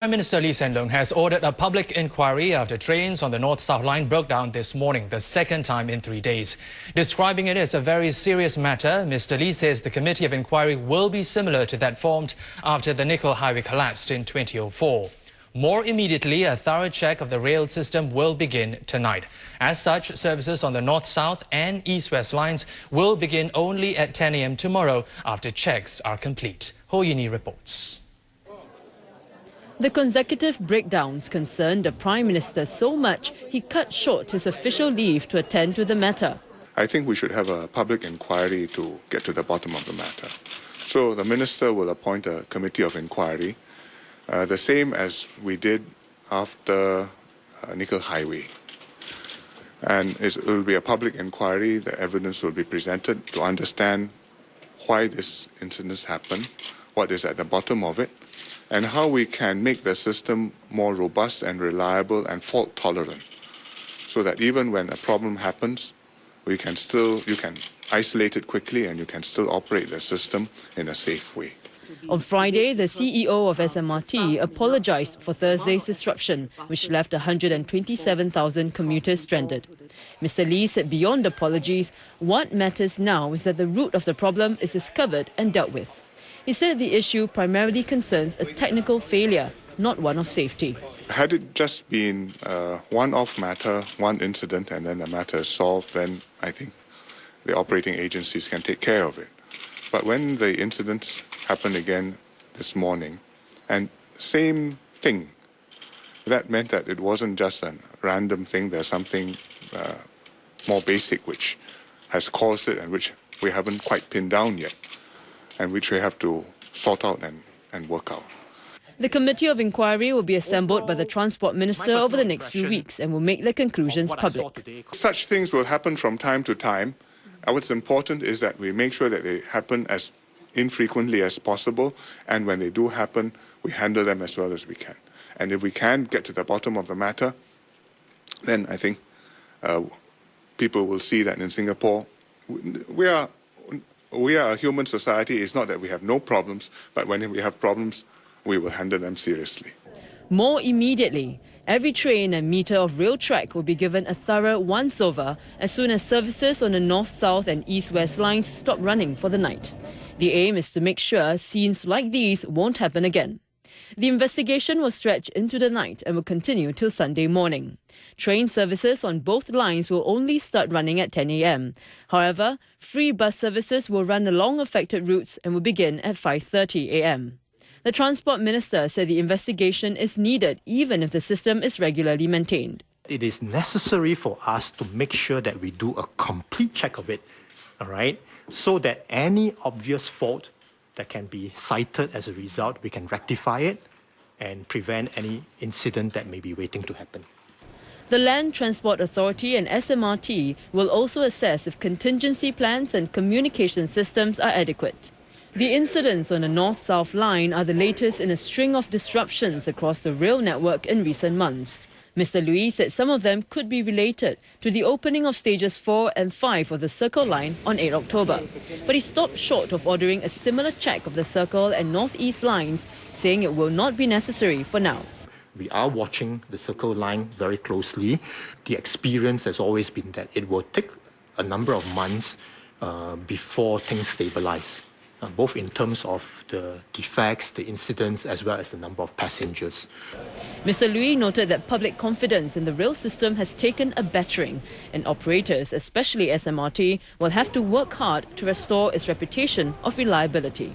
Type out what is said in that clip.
Prime Minister Lee Hsien Loong has ordered a public inquiry after trains on the North-South line broke down this morning, the second time in 3 days. Describing it as a very serious matter, Mr. Lee says the committee of inquiry will be similar to that formed after the Nickel Highway collapsed in 2004. More immediately, a thorough check of the rail system will begin tonight. As such, services on the North-South and East-West lines will begin only at 10 a.m. tomorrow after checks are complete. Ho Yini reports. The consecutive breakdowns concerned the Prime Minister so much he cut short his official leave to attend to the matter. I think we should have a public inquiry to get to the bottom of the matter. So the Minister will appoint a committee of inquiry, the same as we did after Nickel Highway. And it will be a public inquiry. The evidence will be presented to understand why this incident happened, what is at the bottom of it, and how we can make the system more robust and reliable and fault tolerant, so that even when a problem happens, you can isolate it quickly and you can still operate the system in a safe way. On Friday, the CEO of SMRT apologized for Thursday's disruption, which left 127,000 commuters stranded. Mr. Lee said beyond apologies, what matters now is that the root of the problem is discovered and dealt with. He said the issue primarily concerns a technical failure, not one of safety. Had it just been a one-off matter, one incident, and then the matter is solved, then I think the operating agencies can take care of it. But when the incident happened again this morning, and same thing, that meant that it wasn't just a random thing, there's something more basic which has caused it and which we haven't quite pinned down yet, and which we have to sort out and work out. The committee of inquiry will be assembled by the Transport Minister over the next few weeks and will make their conclusions public. Such things will happen from time to time. What's important is that we make sure that they happen as infrequently as possible, and when they do happen, we handle them as well as we can. And if we can get to the bottom of the matter, then I think people will see that in Singapore, we are a human society. It's not that we have no problems, but when we have problems, we will handle them seriously. More immediately, every train and metre of rail track will be given a thorough once-over as soon as services on the North-South and East-West lines stop running for the night. The aim is to make sure scenes like these won't happen again. The investigation will stretch into the night and will continue till Sunday morning. Train services on both lines will only start running at 10 a.m. However, free bus services will run along affected routes and will begin at 5:30 a.m. The Transport Minister said the investigation is needed even if the system is regularly maintained. It is necessary for us to make sure that we do a complete check of it, all right, so that any obvious fault that can be cited as a result, we can rectify it and prevent any incident that may be waiting to happen. The Land Transport Authority and SMRT will also assess if contingency plans and communication systems are adequate. The incidents on the North-South line are the latest in a string of disruptions across the rail network in recent months. Mr. Louis said some of them could be related to the opening of stages 4 and 5 of the Circle line on 8 October. But he stopped short of ordering a similar check of the Circle and North-East lines, saying it will not be necessary for now. We are watching the Circle line very closely. The experience has always been that it will take a number of months before things stabilize, both in terms of the defects, the incidents, as well as the number of passengers. Mr. Louis noted that public confidence in the rail system has taken a battering, and operators, especially SMRT, will have to work hard to restore its reputation of reliability.